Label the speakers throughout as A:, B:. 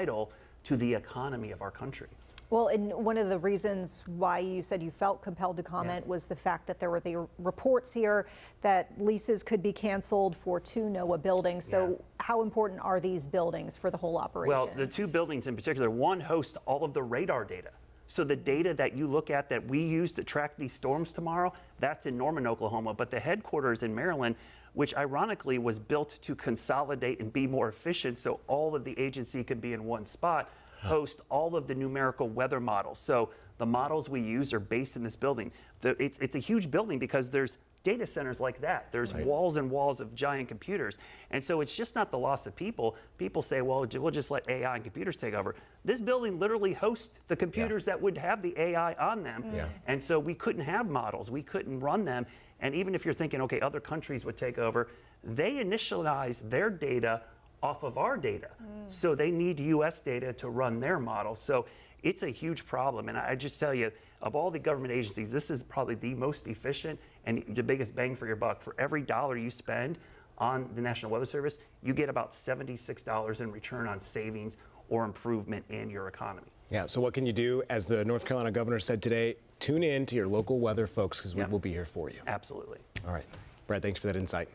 A: vital to the economy of our country.
B: Well, and one of the reasons why you said you felt compelled to comment was the fact that there were the reports here that leases could be canceled for 2 NOAA buildings. So how important are these buildings for the whole operation?
A: Well, the 2 buildings in particular, one hosts all of the radar data. So the data that you look at that we use to track these storms tomorrow, that's in Norman, Oklahoma. But the headquarters in Maryland, which ironically was built to consolidate and be more efficient so all of the agency could be in one spot, host all of the numerical weather models. So the models we use are based in this building. It's a huge building because there's data centers like that. There's walls and walls of giant computers. And so it's just not the loss of people. People say, well, we'll just let AI and computers take over. This building literally hosts the computers that would have the AI on them. And so we couldn't have models. We couldn't run them. And even if you're thinking, okay, other countries would take over, they initialize their data off of our data. So they need US data to run their models. So it's a huge problem. And I just tell you, of all the government agencies, this is probably the most efficient and the biggest bang for your buck. For every dollar you spend on the National Weather Service, you get about $76 in return on savings or improvement in your economy.
C: Yeah, so what can you do? As the North Carolina governor said today, tune in to your local weather folks because we will be here for you.
A: Absolutely.
C: All right. Brad, thanks for that insight.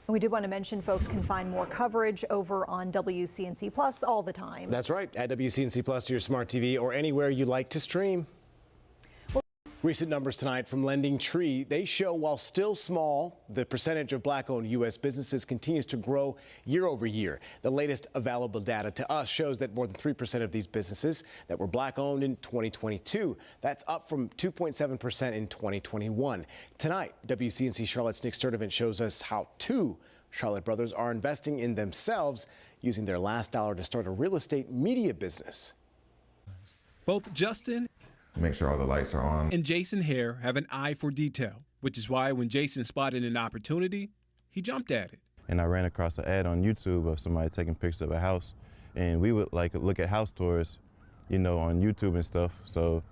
B: We did want to mention folks can find more coverage over on WCNC Plus all the time.
C: That's right, at WCNC Plus to your smart TV or anywhere you like to stream. Recent numbers tonight from Lending Tree, they show while still small, the percentage of black-owned U.S. businesses continues to grow year over year. The latest available data to us shows that more than 3% of these businesses that were black-owned in 2022. That's up from 2.7% in 2021. Tonight, WCNC Charlotte's Nick Sturdivant shows us how 2 Charlotte brothers are investing in themselves, using their last dollar to start a real estate media business.
D: Both Justin
E: make sure all the lights are on
D: and Jason Hare have an eye for detail, which is why when Jason spotted an opportunity, he jumped at it.
E: And I ran across an ad on YouTube of somebody taking pictures of a house, and we would like look at house tours, you know, on YouTube and stuff. So,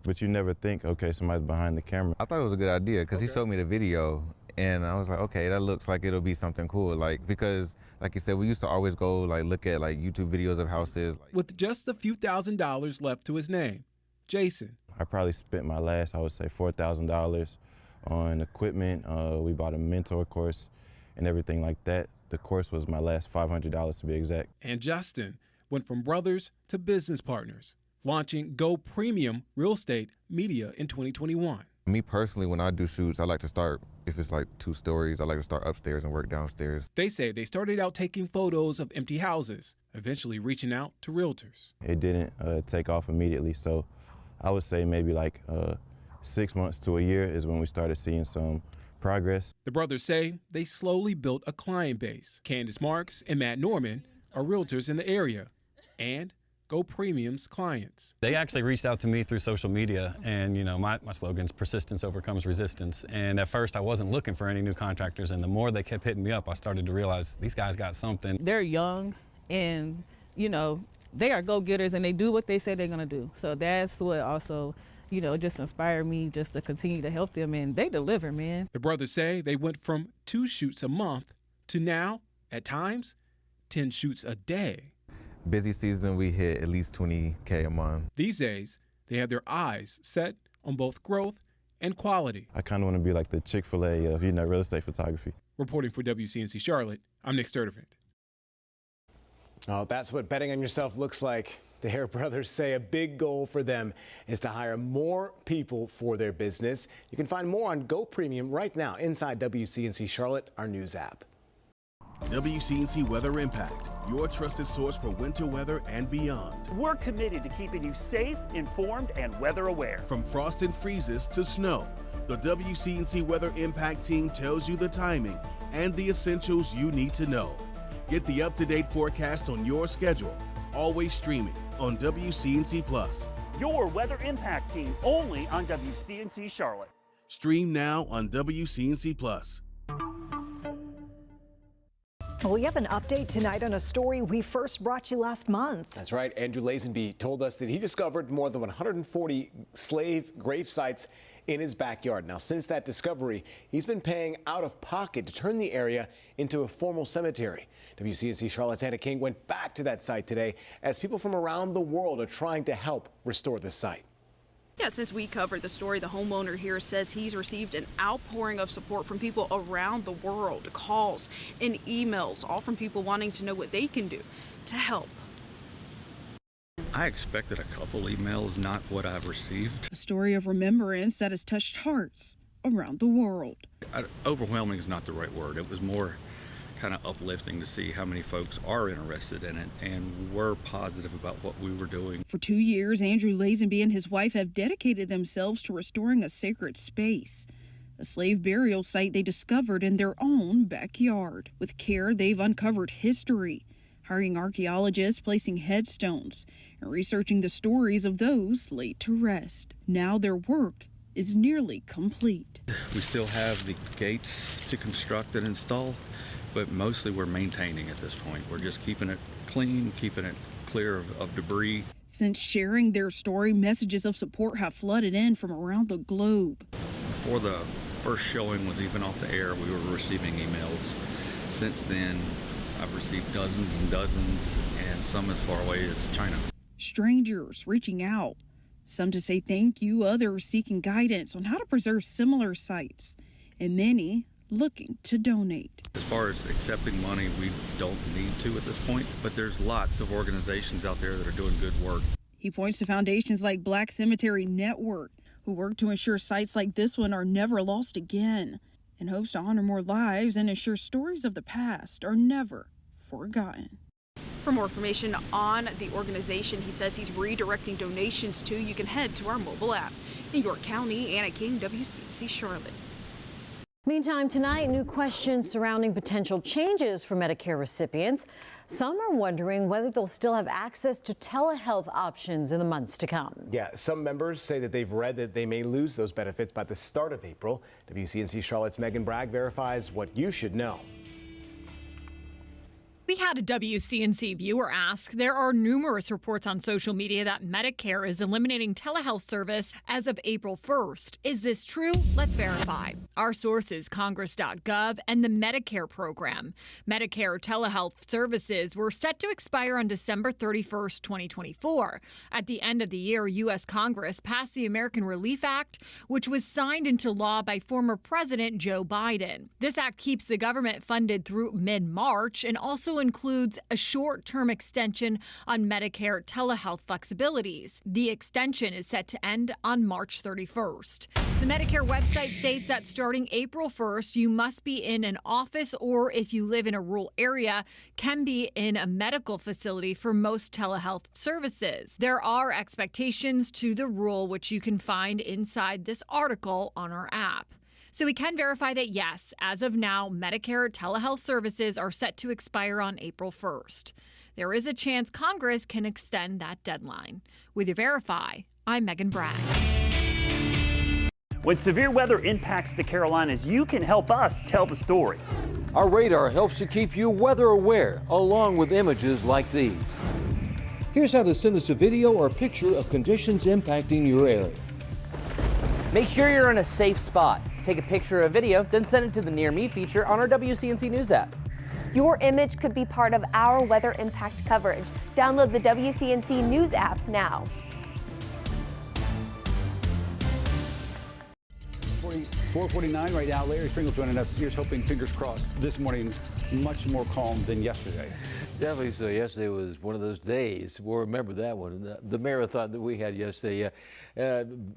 E: but you never think, okay, somebody's behind the camera.
F: I thought it was a good idea because he showed me the video, and I was like, okay, that looks like it'll be something cool. Like, because like you said, we used to always go like look at like YouTube videos of houses.
D: With just a few $1,000s left to his name, Jason.
E: I probably spent my last, I would say, $4,000 on equipment. We bought a mentor course and everything like that. The course was my last $500 to be exact.
D: And Justin went from brothers to business partners, launching Go Premium Real Estate Media in 2021.
F: Me personally, when I do shoots, I like to start, if it's like 2 stories, I like to start upstairs and work downstairs.
D: They say they started out taking photos of empty houses, eventually reaching out to realtors.
E: It didn't take off immediately, so I would say maybe like 6 months to a year is when we started seeing some progress.
D: The brothers say they slowly built a client base. Candace Marks and Matt Norman are realtors in the area and Go Premium's clients.
G: They actually reached out to me through social media, and you know, my slogan's persistence overcomes resistance. And at first I wasn't looking for any new contractors, and the more they kept hitting me up, I started to realize these guys got something.
H: They're young and, you know, they are go-getters and they do what they say they're gonna do. So that's what also, you know, just inspired me just to continue to help them, and they deliver, man.
D: The brothers say they went from 2 shoots a month to now, at times, 10 shoots a day.
F: Busy season, we hit at least 20K a month.
D: These days, they have their eyes set on both growth and quality.
E: I kind of want to be like the Chick-fil-A of, you know, real estate photography.
D: Reporting for WCNC Charlotte, I'm Nick Sturdivant.
C: Oh, that's what betting on yourself looks like. The Hare brothers say a big goal for them is to hire more people for their business. You can find more on Go Premium right now inside WCNC Charlotte, our news app.
I: WCNC Weather Impact, your trusted source for winter weather and beyond.
A: We're committed to keeping you safe, informed, and weather aware.
I: From frost and freezes to snow, the WCNC Weather Impact team tells you the timing and the essentials you need to know. Get the up-to-date forecast on your schedule, always streaming on WCNC Plus.
A: Your Weather Impact team only on WCNC Charlotte.
I: Stream now on WCNC Plus.
B: Well, we have an update tonight on a story we first brought you last month.
C: That's right. Andrew Lazenby told us that he discovered more than 140 slave grave sites in his backyard. Now, since that discovery, he's been paying out of pocket to turn the area into a formal cemetery. WCNC Charlotte's Anna King went back to that site today as people from around the world are trying to help restore the site.
J: Yeah, since we covered the story, the homeowner here says he's received an outpouring of support from people around the world, calls and emails, all from people wanting to know what they can do to help.
K: I expected a couple emails, not what I've received.
L: A story of remembrance that has touched hearts around the world.
K: Overwhelming is not the right word. It was more kind of uplifting to see how many folks are interested in it and were positive about what we were doing.
L: For 2 years, Andrew Lazenby and his wife have dedicated themselves to restoring a sacred space, a slave burial site they discovered in their own backyard. With care, they've uncovered history, hiring archaeologists, placing headstones, and researching the stories of those laid to rest. Now their work is nearly complete.
K: We still have the gates to construct and install, but mostly we're maintaining at this point. We're just keeping it clean, keeping it clear of debris.
L: Since sharing their story, messages of support have flooded in from around the globe.
K: Before the first showing was even off the air, we were receiving emails. Since then, I've received dozens and dozens, and some as far away as China.
L: Strangers reaching out, some to say thank you, others seeking guidance on how to preserve similar sites, and many looking to donate.
K: As far as accepting money, we don't need to at this point, but there's lots of organizations out there that are doing good work.
L: He points to foundations like Black Cemetery Network, who work to ensure sites like this one are never lost again, and hopes to honor more lives and ensure stories of the past are never forgotten.
J: For more information on the organization he says he's redirecting donations to, you can head to our mobile app. In York County, Anna King, WCNC Charlotte.
M: Meantime, tonight, new questions surrounding potential changes for Medicare recipients. Some are wondering whether they'll still have access to telehealth options in the months to come.
C: Yeah, some members say that they've read that they may lose those benefits by the start of April. WCNC Charlotte's Megan Bragg verifies what you should know.
N: We had a WCNC viewer ask, there are numerous reports on social media that Medicare is eliminating telehealth service as of April 1st. Is this true? Let's verify. Our source is Congress.gov and the Medicare program. Medicare telehealth services were set to expire on December 31st, 2024. At the end of the year, U.S. Congress passed the American Relief Act, which was signed into law by former President Joe Biden. This act keeps the government funded through mid-March and also includes a short-term extension on Medicare telehealth flexibilities. The extension is set to end on March 31st. The Medicare website states that starting April 1st, you must be in an office or, if you live in a rural area, can be in a medical facility for most telehealth services. There are expectations to the rule, which you can find inside this article on our app. So we can verify that, yes, as of now, Medicare telehealth services are set to expire on April 1st. There is a chance Congress can extend that deadline. With your Verify, I'm Megan Bragg.
A: When severe weather impacts the Carolinas, you can help us tell the story.
O: Our radar helps to keep you weather aware, along with images like these. Here's how to send us a video or picture of conditions impacting your area.
P: Make sure you're in a safe spot. Take a picture or a video, then send it to the Near Me feature on our WCNC News app.
Q: Your image could be part of our weather impact coverage. Download the WCNC News app now.
R: 4:49 right now. Larry Springle joining us. Here's hoping, fingers crossed, this morning much more calm than yesterday.
O: Definitely so. Yesterday was one of those days. We'll remember that one, the marathon that we had yesterday.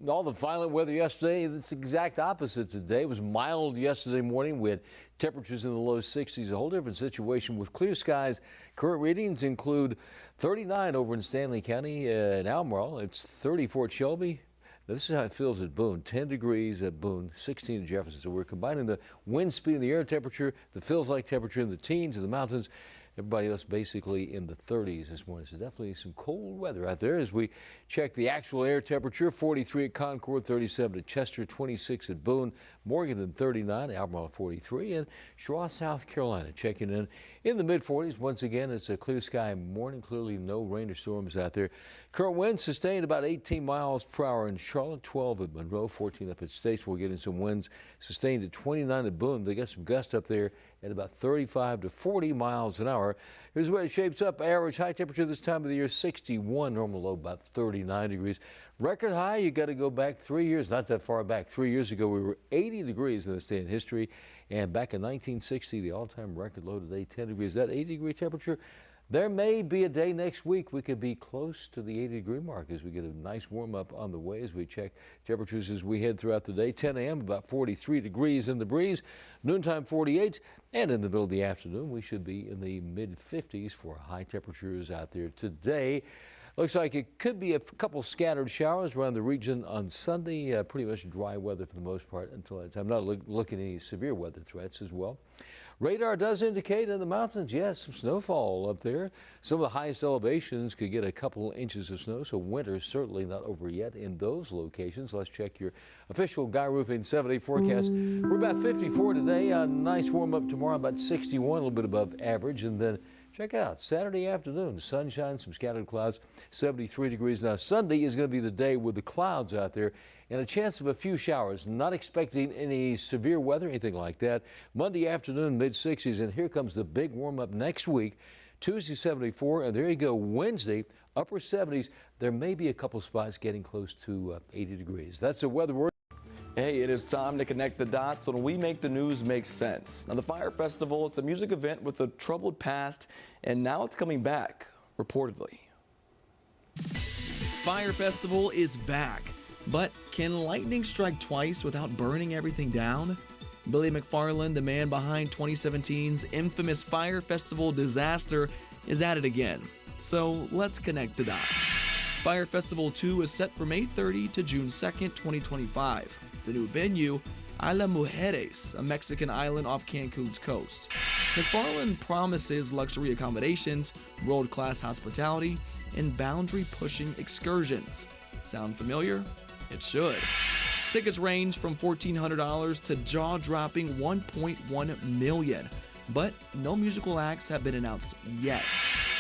O: All the violent weather yesterday, it's the exact opposite today. It was mild yesterday morning. We had temperatures in the low 60s, a whole different situation with clear skies. Current readings include 39 over in Stanley County in Albemarle. It's 34 at Shelby. Now, this is how it feels at Boone. 10 degrees at Boone, 16 at Jefferson. So we're combining the wind speed and the air temperature, the feels like temperature in the teens in the mountains. Everybody else basically in the 30s this morning. So definitely some cold weather out there as we check the actual air temperature. 43 at Concord, 37 at Chester, 26 at Boone, Morgan 39, Albemarle 43, and Shaw, South Carolina checking in the mid-40s. Once again, it's a clear sky morning. Clearly no rain or storms out there. Current winds sustained about 18 miles per hour in Charlotte, 12 at Monroe, 14 up at Statesville. We're getting some winds sustained at 29 at Boone. They got some gusts up there at about 35 to 40 miles an hour. Here's where it shapes up. Average high temperature this time of the year, 61. Normal low, about 39 degrees. Record high, you got to go back 3 years, not that far back. 3 years ago, we were 80 degrees in this day in history. And back in 1960, the all-time record low today, 10 degrees. That 80-degree temperature, there may be a day next week we could be close to the 80-degree mark as we get a nice warm-up on the way as we check temperatures as we head throughout the day. 10 a.m., about 43 degrees in the breeze. Noontime, 48. And in the middle of the afternoon, we should be in the mid-50s for high temperatures out there today. Looks like it could be a couple scattered showers around the region on Sunday. Pretty much dry weather for the most part until that time. Not looking at any severe weather threats as well. Radar does indicate in the mountains, yes, some snowfall up there. Some of the highest elevations could get a couple inches of snow, so winter's certainly not over yet in those locations. Let's check your official Guy Roofing 7-day forecast. We're about 54 today. A nice warm up tomorrow, about 61, a little bit above average. And then check out Saturday afternoon, sunshine, some scattered clouds, 73 degrees. Now Sunday is going to be the day with the clouds out there and a chance of a few showers. Not expecting any severe weather, anything like that. Monday afternoon, mid-60s, and here comes the big warm-up next week. Tuesday, 74, and there you go. Wednesday, upper 70s. There may be a couple spots getting close to 80 degrees. That's the weather word.
S: Hey, it is time to connect the dots so we make the news make sense. Now, the Fire Festival, it's a music event with a troubled past, and now it's coming back, reportedly.
T: Fire Festival is back. But can lightning strike twice without burning everything down? Billy McFarland, the man behind 2017's infamous Fire Festival disaster, is at it again. So let's connect the dots. Fire Festival 2 is set for May 30 to June 2nd, 2025. The new venue, Isla Mujeres, a Mexican island off Cancun's coast. McFarland promises luxury accommodations, world-class hospitality, and boundary-pushing excursions. Sound familiar? It should. Tickets range from $1,400 to jaw-dropping $1.1 million, but no musical acts have been announced yet.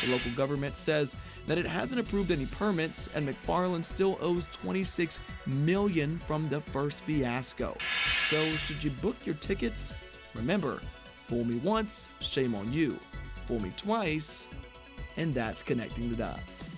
T: The local government says that it hasn't approved any permits, and McFarland still owes $26 million from the first fiasco. So should you book your tickets? Remember, fool me once, shame on you. Fool me twice, and that's connecting the dots.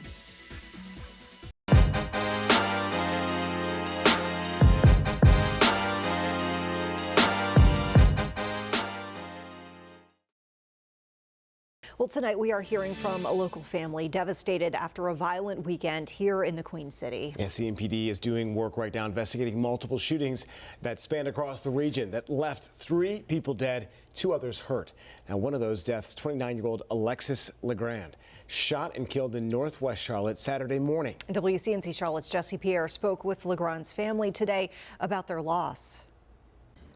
B: Well, tonight we are hearing from a local family devastated after a violent weekend here in the Queen City.
C: Yeah, CMPD is doing work right now investigating multiple shootings that spanned across the region that left 3 people dead, 2 others hurt. Now, one of those deaths, 29-year-old Alexis Legrand, shot and killed in Northwest Charlotte Saturday morning.
B: And WCNC Charlotte's Jesse Pierre spoke with Legrand's family today about their loss.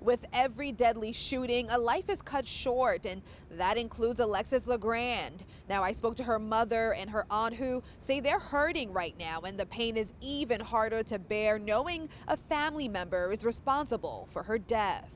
U: With every deadly shooting, a life is cut short, and that includes Alexis Legrand. Now, I spoke to her mother and her aunt who say they're hurting right now, and the pain is even harder to bear knowing a family member is responsible for her death.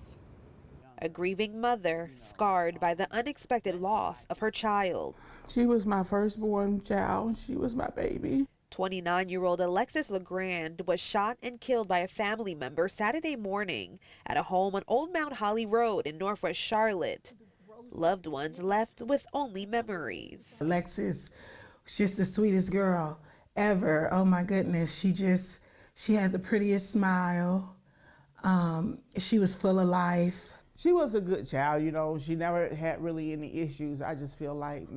U: A grieving mother scarred by the unexpected loss of her child.
V: She was my firstborn child. She was my baby.
U: 29-year-old Alexis Legrand was shot and killed by a family member Saturday morning at a home on Old Mount Holly Road in Northwest Charlotte. Loved ones left with only memories.
V: Alexis, she's the sweetest girl ever. Oh my goodness, she had the prettiest smile. She was full of life. She was a good child, you know. She never had really any issues. I just feel like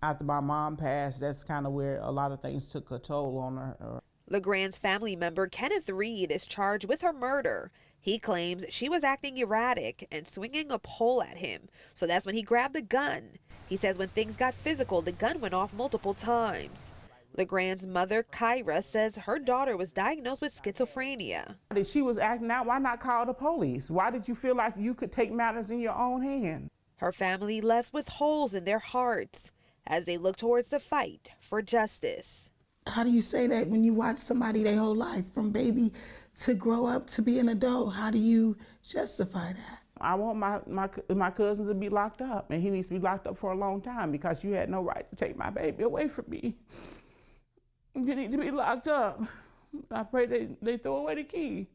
V: after my mom passed, that's kind of where a lot of things took a toll on her.
U: Legrand's family member Kenneth Reed is charged with her murder. He claims she was acting erratic and swinging a pole at him, so that's when he grabbed a gun. He says when things got physical, the gun went off multiple times. Legrand's mother, Kyra, says her daughter was diagnosed with schizophrenia.
V: If she was acting out, why not call the police? Why did you feel like you could take matters in your own hand?
U: Her family left with holes in their hearts as they look towards the fight for justice.
V: How do you say that when you watch somebody their whole life, from baby to grow up to be an adult? How do you justify that?
G: I want my cousin to be locked up, and he needs to be locked up for a long time because you had no right to take my baby away from me. You need to be locked up. I pray they throw away the key.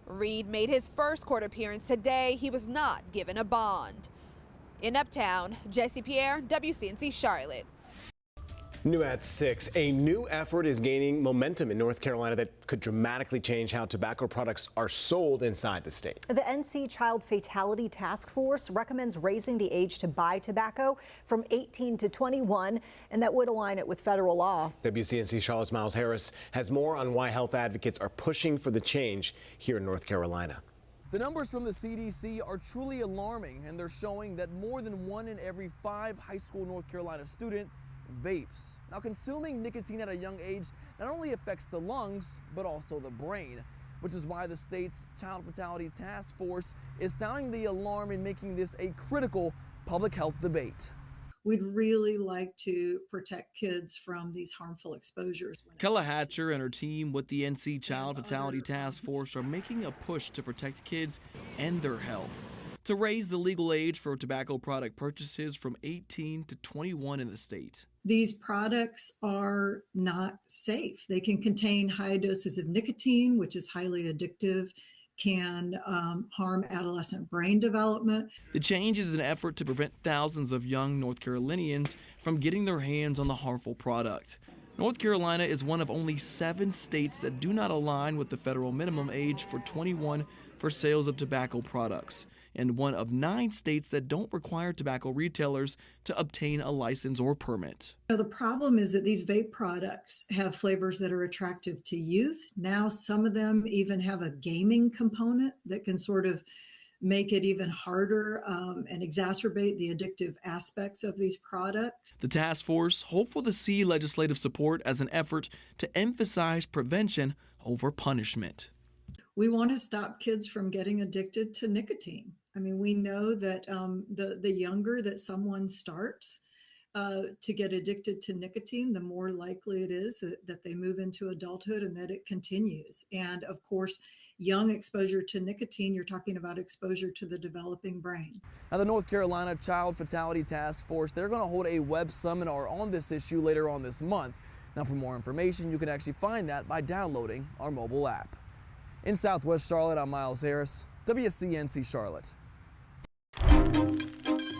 U: Reed made his first court appearance today. He was not given a bond. In Uptown, Jesse Pierre, WCNC Charlotte.
C: New at 6, a new effort is gaining momentum in North Carolina that could dramatically change how tobacco products are sold inside the state.
B: The NC Child Fatality Task Force recommends raising the age to buy tobacco from 18 to 21, and that would align it with federal law.
C: WCNC Charlotte's Miles Harris has more on why health advocates are pushing for the change here in North Carolina.
T: The numbers from the CDC are truly alarming, and they're showing that more than 1 in every 5 high school North Carolina student vapes. Now, consuming nicotine at a young age not only affects the lungs, but also the brain, which is why the state's Child Fatality Task Force is sounding the alarm and making this a critical public health debate.
H: We'd really like to protect kids from these harmful exposures.
T: Kella Hatcher and her team with the NC Child Fatality Task Force are making a push to protect kids and their health, to raise the legal age for tobacco product purchases from 18 to 21 in the state.
H: These products are not safe. They can contain high doses of nicotine, which is highly addictive, can harm adolescent brain development.
T: The change is an effort to prevent thousands of young North Carolinians from getting their hands on the harmful product. North Carolina is one of only 7 states that do not align with the federal minimum age for 21 for sales of tobacco products, and one of 9 states that don't require tobacco retailers to obtain a license or permit.
H: The problem is that these vape products have flavors that are attractive to youth. Now some of them even have a gaming component that can sort of make it even harder and exacerbate the addictive aspects of these products.
T: The task force hopeful to see legislative support as an effort to emphasize prevention over punishment.
H: We want to stop kids from getting addicted to nicotine. I mean, we know that the younger that someone starts to get addicted to nicotine, the more likely it is that they move into adulthood and that it continues. And of course, young exposure to nicotine, you're talking about exposure to the developing brain.
T: Now, the North Carolina Child Fatality Task Force, they're going to hold a web seminar on this issue later on this month. Now, for more information, you can actually find that by downloading our mobile app. In Southwest Charlotte, I'm Miles Harris, WCNC Charlotte.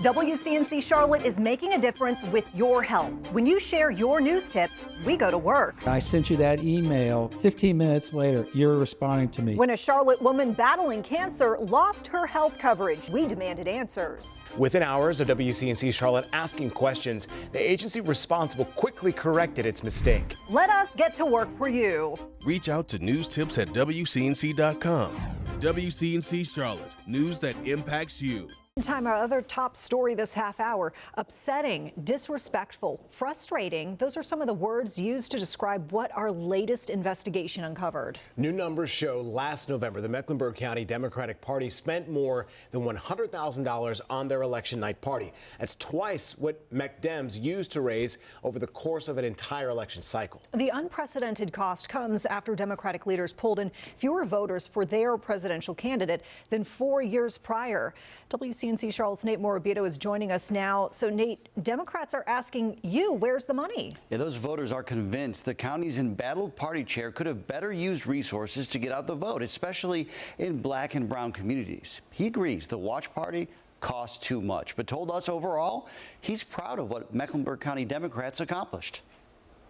B: WCNC Charlotte is making a difference with your help. When you share your news tips, we go to work.
W: I sent you that email. 15 minutes later, you're responding to me.
B: When a Charlotte woman battling cancer lost her health coverage, we demanded answers.
C: Within hours of WCNC Charlotte asking questions, the agency responsible quickly corrected its mistake.
B: Let us get to work for you.
I: Reach out to newstips at WCNC.com. WCNC Charlotte, news that impacts you.
B: Time, our other top story this half hour: upsetting, disrespectful, frustrating. Those are some of the words used to describe what our latest investigation uncovered.
C: New numbers show last November, the Mecklenburg County Democratic Party spent more than $100,000 on their election night party. That's twice what MecDems used to raise over the course of an entire election cycle.
B: The unprecedented cost comes after Democratic leaders pulled in fewer voters for their presidential candidate than 4 years prior. WCNC Charlotte's Nate Morabito is joining us now. So, Nate, Democrats are asking you, where's the money?
X: Yeah, those voters are convinced the county's embattled party chair could have better used resources to get out the vote, especially in black and brown communities. He agrees the watch party cost too much, but told us overall he's proud of what Mecklenburg County Democrats accomplished.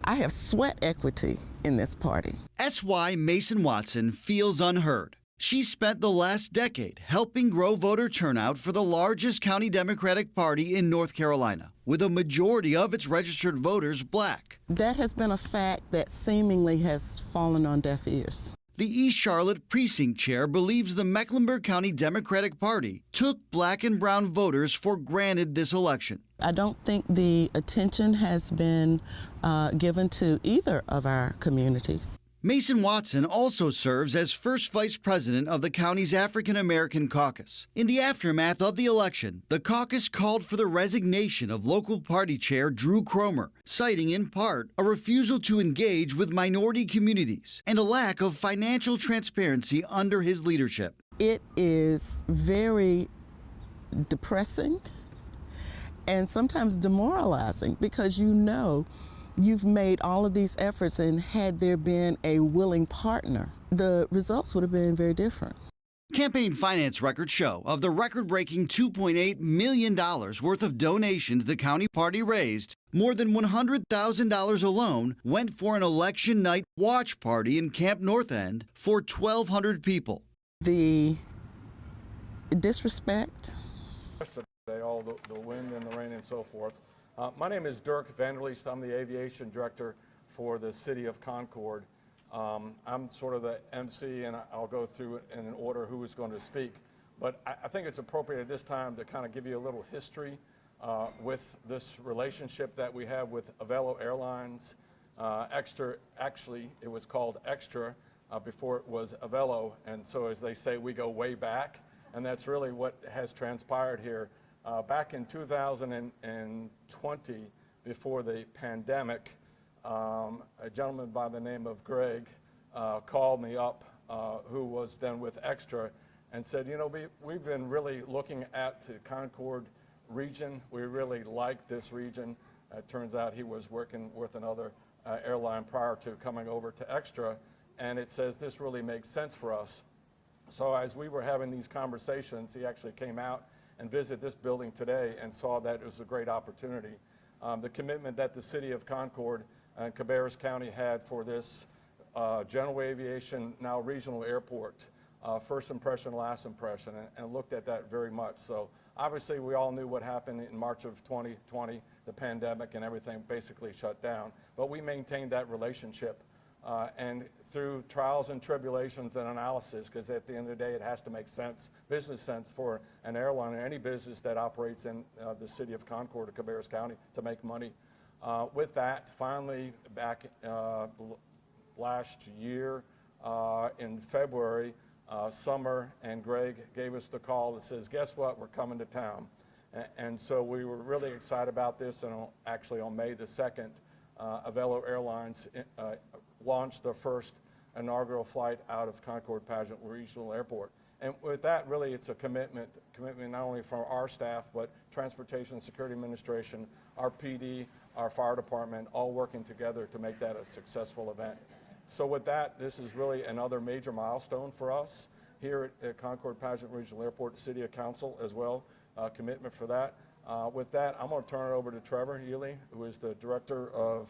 Y: I have sweat equity in this party.
Z: S.Y. Mason Watson feels unheard. She spent the last decade helping grow voter turnout for the largest county Democratic Party in North Carolina, with a majority of its registered voters black.
Y: That has been a fact that seemingly has fallen on deaf ears.
Z: The East Charlotte precinct chair believes the Mecklenburg County Democratic Party took black and brown voters for granted this election.
Y: I don't think the attention has been given to either of our communities.
Z: Mason Watson also serves as first vice president of the county's African American caucus. In the aftermath of the election, the caucus called for the resignation of local party chair Drew Cromer, citing in part a refusal to engage with minority communities and a lack of financial transparency under his leadership.
Y: It is very depressing and sometimes demoralizing because you know you've made all of these efforts, and had there been a willing partner, the results would have been very different.
Z: Campaign finance records show of the record-breaking $2.8 million worth of donations the county party raised, more than $100,000 alone went for an election night watch party in Camp North End for 1,200 people.
Y: The disrespect,
D: all the wind and the rain and so forth. My name is Dirk Vanderleest. I'm the aviation director for the city of Concord. I'm sort of the MC, and I'll go through it in an order who is going to speak. But I think it's appropriate at this time to kind of give you a little history with this relationship that we have with Avelo Airlines. Extra, actually, it was called Extra before it was Avelo. And so as they say, we go way back. And that's really what has transpired here. Back in 2020, before the pandemic, a gentleman by the name of Greg called me up, who was then with Extra, and said, you know, we've been really looking at the Concord region. We really like this region. It turns out he was working with another airline prior to coming over to Extra, and it says this really makes sense for us. So as we were having these conversations, he actually came out and visited this building today and saw that it was a great opportunity. The commitment that the city of Concord and Cabarrus County had for this general aviation, now regional airport, first impression, last impression, and looked at that very much. So obviously we all knew what happened in March of 2020, the pandemic and everything basically shut down, but we maintained that relationship. And through trials and tribulations and analysis, because at the end of the day, it has to make sense, business sense for an airline or any business that operates in the city of Concord or Cabarrus County to make money. With that, finally, back last year in February, Summer and Greg gave us the call that says, guess what, we're coming to town. And so we were really excited about this, and actually on May the 2nd, Avelo Airlines launched the first inaugural flight out of Concord-Padgett Regional Airport. And with that, really, it's a commitment not only from our staff, but Transportation Security Administration, our PD, our fire department, all working together to make that a successful event. So with that, this is really another major milestone for us here at Concord-Padgett Regional Airport, City Council as well, commitment for that. With that, I'm going to turn it over to Trevor Yealy, who is the Director of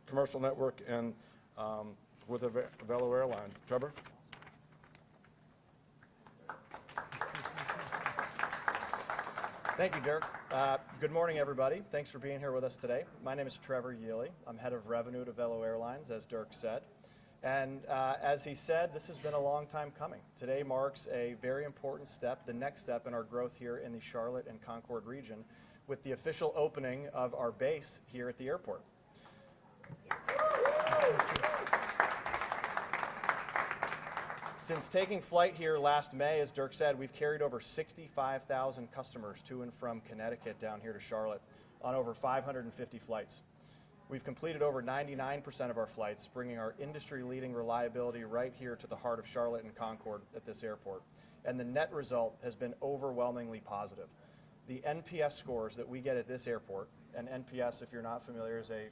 D: Commercial Network and with Avelo Airlines. Trevor?
E: Thank you, Dirk. Good morning, everybody. Thanks for being here with us today. My name is Trevor Yealy. I'm head of revenue at Avelo Airlines, as Dirk said. And as he said, this has been a long time coming. Today marks a very important step, the next step in our growth here in the Charlotte and Concord region, with the official opening of our base here at the airport. Since taking flight here last May, as Dirk said, we've carried over 65,000 customers to and from Connecticut down here to Charlotte on over 550 flights. We've completed over 99% of our flights, bringing our industry-leading reliability right here to the heart of Charlotte and Concord at this airport. And the net result has been overwhelmingly positive. The NPS scores that we get at this airport, and NPS, if you're not familiar, is a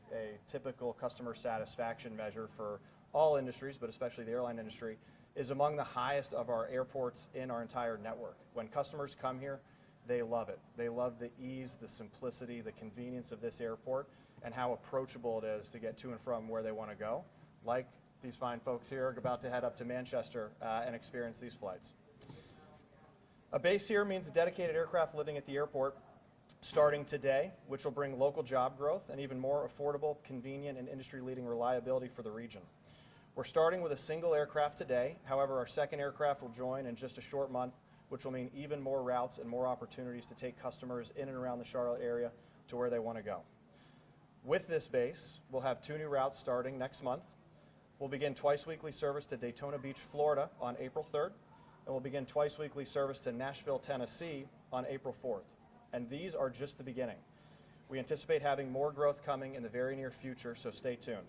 E: typical customer satisfaction measure for all industries, but especially the airline industry, is among the highest of our airports in our entire network. When customers come here, they love it. They love the ease, the simplicity, the convenience of this airport, and how approachable it is to get to and from where they want to go, like these fine folks here are about to head up to Manchester and experience these flights. A base here means a dedicated aircraft living at the airport starting today, which will bring local job growth and even more affordable, convenient, and industry-leading reliability for the region. We're starting with a single aircraft today. However, our second aircraft will join in just a short month, which will mean even more routes and more opportunities to take customers in and around the Charlotte area to where they want to go. With this base, we'll have 2 new routes starting next month. We'll begin twice weekly service to Daytona Beach, Florida on April 3rd, and we'll begin twice weekly service to Nashville, Tennessee on April 4th. And these are just the beginning. We anticipate having more growth coming in the very near future, so stay tuned.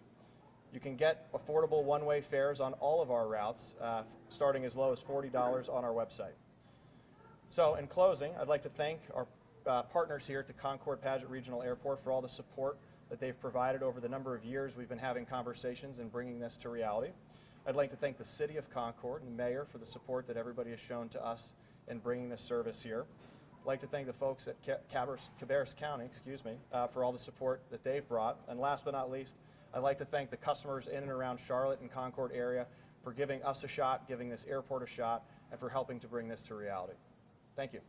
E: You can get affordable one-way fares on all of our routes, starting as low as $40 on our website. So in closing, I'd like to thank our partners here at the Concord-Padgett Regional Airport for all the support that they've provided over the number of years we've been having conversations and bringing this to reality. I'd like to thank the City of Concord and the Mayor for the support that everybody has shown to us in bringing this service here. I'd like to thank the folks at Cabarrus County, for all the support that they've brought. And last but not least, I'd like to thank the customers in and around Charlotte and Concord area for giving us a shot, giving this airport a shot, and for helping to bring this to reality. Thank you.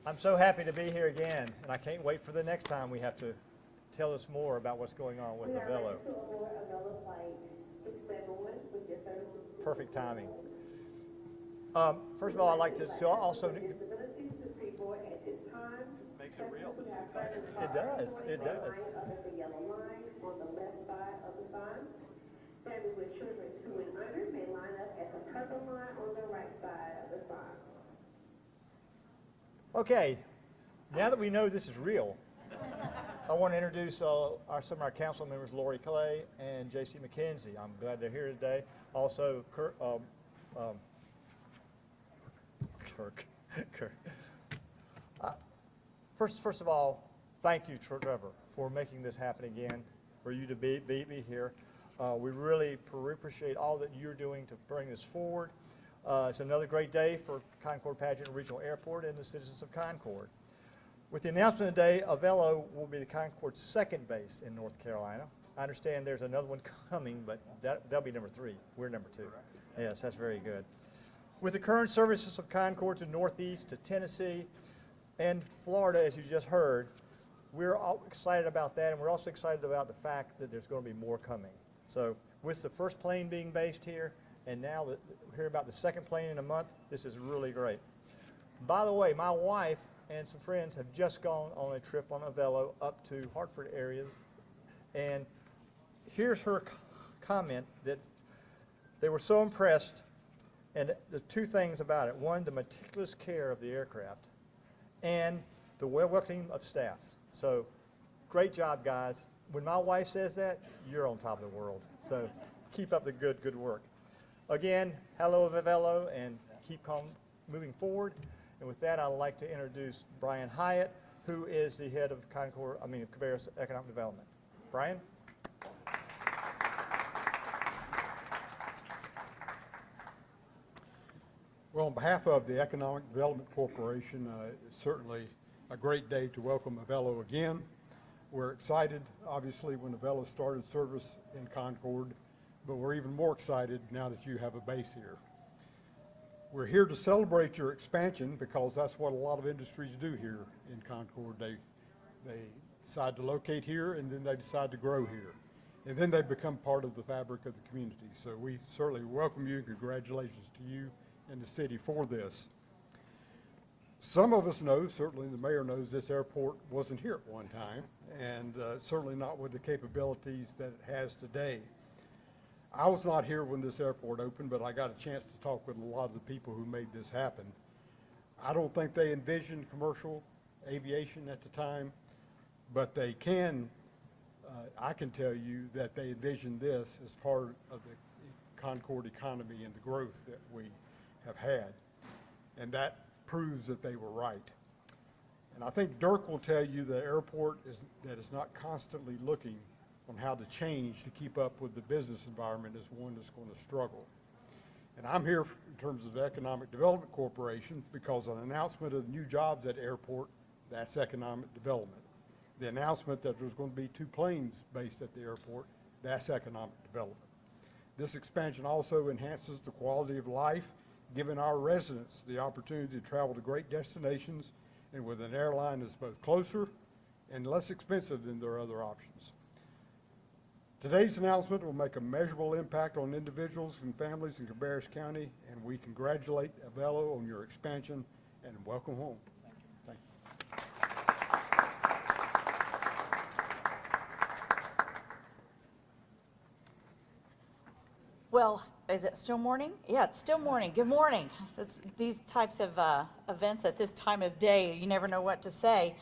F: I'm so happy to be here again, and I can't wait for the next time we have to tell us more about what's going on with Avelo. Perfect timing. First of all, I'd like to also... Makes it real. This is exciting. It does. It does. Families with children 2 and under may line up at the purple line on the right side of the sign. Okay, now that we know this is real, I want to introduce some of our council members, Lori Clay and J.C. McKenzie. I'm glad they're here today. Also, Kirk. First of all, thank you, Trevor, for making this happen again, for you to be here. We really appreciate all that you're doing to bring this forward. It's another great day for Concord-Padgett Regional Airport and the citizens of Concord. With the announcement today, Avelo will be the Concord's second base in North Carolina. I understand there's another one coming, but that'll be number 3. We're number 2. Yes, that's very good. With the current services of Concord to Northeast, to Tennessee, and Florida, as you just heard, we're all excited about that, and we're also excited about the fact that there's going to be more coming. So with the first plane being based here, and now that we hear about the second plane in a month, this is really great. By the way, my wife and some friends have just gone on a trip on Avelo up to Hartford area, and here's her comment that they were so impressed, and the 2 things about it. One, the meticulous care of the aircraft, and the welcoming of staff. So great job, guys. When my wife says that, you're on top of the world. So keep up the good work. Again, hello Avelo, and keep moving forward. And with that, I'd like to introduce Brian Hyatt, who is the head of Cabarrus Economic Development. Brian?
J: Well, on behalf of the Economic Development Corporation, it's certainly a great day to welcome Avelo again. We're excited, obviously, when Avelo started service in Concord, but we're even more excited now that you have a base here. We're here to celebrate your expansion because that's what a lot of industries do here in Concord. They decide to locate here, and then they decide to grow here. And then they become part of the fabric of the community. So we certainly welcome you, and congratulations to you and the city for this. Some of us know, certainly the mayor knows, this airport wasn't here at one time, and certainly not with the capabilities that it has today. I was not here when this airport opened, but I got a chance to talk with a lot of the people who made this happen. I don't think they envisioned commercial aviation at the time, but they can, I can tell you that they envisioned this as part of the Concord economy and the growth that we have had, and that proves that they were right. And I think Dirk will tell you the airport is not constantly looking on how to change to keep up with the business environment is one that's going to struggle. And I'm here in terms of the Economic Development Corporation because of the announcement of the new jobs at the airport, that's economic development. The announcement that there's going to be 2 planes based at the airport, that's economic development. This expansion also enhances the quality of life, giving our residents the opportunity to travel to great destinations and with an airline that's both closer and less expensive than their other options. Today's announcement will make a measurable impact on individuals and families in Cabarrus County, and we congratulate Avelo on your expansion and welcome home. Thank you.
A: Well, is it still morning? Yeah, it's still morning. Good morning. These types of events at this time of day, you never know what to say.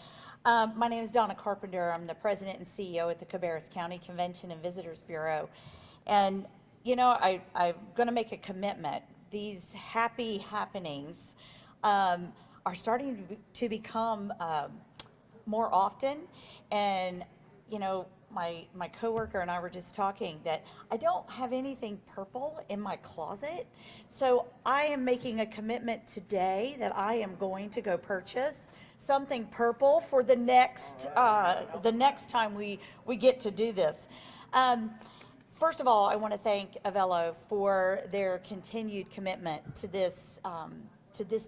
A: My name is Donna Carpenter. I'm the president and CEO at the Cabarrus County Convention and Visitors Bureau. And, you know, I'm going to make a commitment. These happy happenings are starting to become more often. And, you know, my coworker and I were just talking that I don't have anything purple in my closet. So I am making a commitment today that I am going to go purchase something purple for the next time we get to do this. First of all, I want to thank Avelo for their continued commitment to this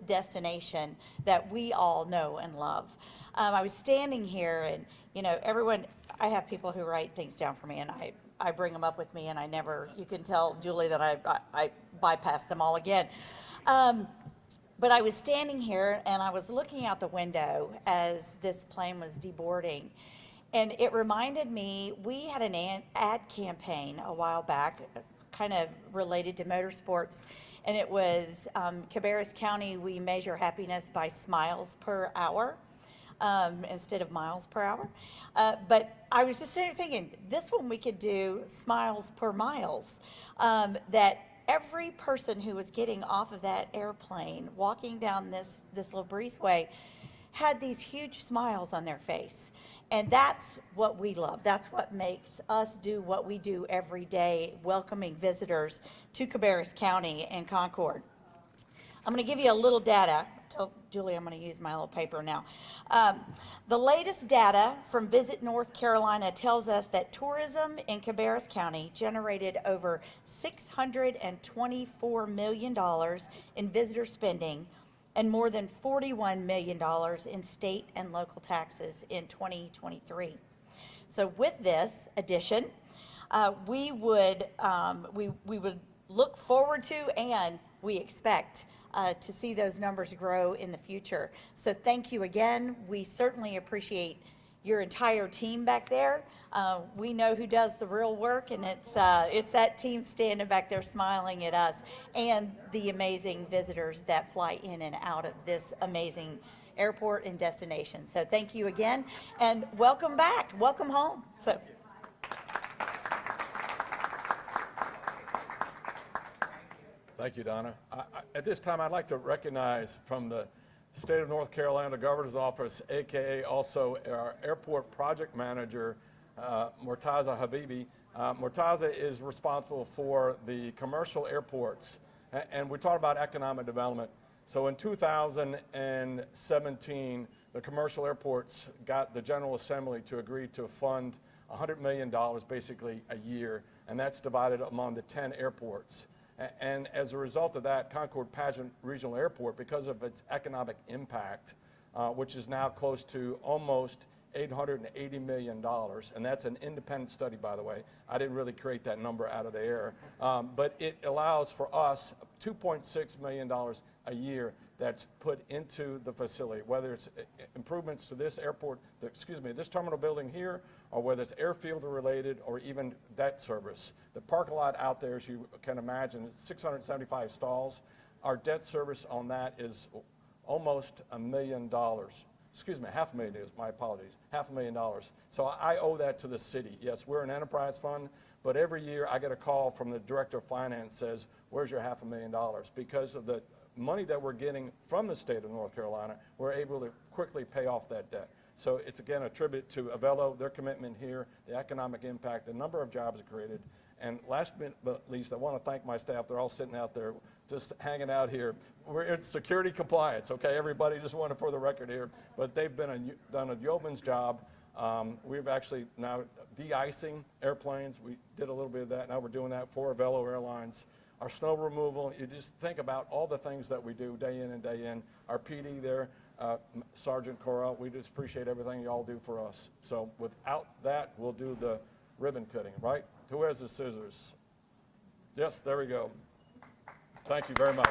A: destination that we all know and love. I was standing here and, you know, everyone, I have people who write things down for me and I bring them up with me and I never, you can tell Julie that I bypass them all again. But I was standing here and I was looking out the window as this plane was deboarding. And it reminded me, we had an ad campaign a while back, kind of related to motorsports. And it was Cabarrus County, we measure happiness by smiles per hour. Instead of miles per hour. But I was just sitting there thinking, this one we could do smiles per miles. That every person who was getting off of that airplane, walking down this little breezeway, had these huge smiles on their face. And that's what we love. That's what makes us do what we do every day, welcoming visitors to Cabarrus County and Concord. I'm going to give you a little data. Tell Julie I'm going to use my little paper now. The latest data from Visit North Carolina tells us that tourism in Cabarrus County generated over $624 million in visitor spending and more than $41 million in state and local taxes in 2023. So with this addition, we would look forward to and we expect to see those numbers grow in the future. So thank you again. We certainly appreciate your entire team back there. We know who does the real work, and it's that team standing back there smiling at us and the amazing visitors that fly in and out of this amazing airport and destination. So thank you again, and welcome back. Welcome home. So.
D: Thank you, Donna. At this time, I'd like to recognize from the State of North Carolina Governor's Office, AKA also our airport project manager, Murtaza Habibi. Murtaza is responsible for the commercial airports, and we talk about economic development. So in 2017, the commercial airports got the General Assembly to agree to fund $100 million basically a year, and that's divided among the 10 airports. And as a result of that, Concord-Padgett Regional Airport, because of its economic impact, which is now close to almost $880 million, and that's an independent study, by the way. I didn't really create that number out of the air, but it allows for us $2.6 million a year that's put into the facility, whether it's improvements to this airport, this terminal building here, or whether it's airfield related or even debt service. The parking lot out there, as you can imagine, it's 675 stalls. Our debt service on that is almost $1 million. $500,000 is, my apologies, $500,000. So I owe that to the city. Yes, we're an enterprise fund, but every year I get a call from the director of finance says, where's your $500,000? Because of the money that we're getting from the state of North Carolina, we're able to quickly pay off that debt. So it's again a tribute to Avelo, their commitment here, the economic impact, the number of jobs created. And last but not least, I want to thank my staff. They're all sitting out there just hanging out here. It's security compliance, okay? Everybody just wanted for the record here. But they've done a yeoman's job. We've actually now de-icing airplanes. We did a little bit of that. Now we're doing that for Avelo Airlines. Our snow removal, you just think about all the things that we do day in and day in. Our PD there, Sergeant Cora, we just appreciate everything you all do for us. So without that, we'll do the ribbon cutting, right? Who has the scissors? Yes, there we go. Thank you very much.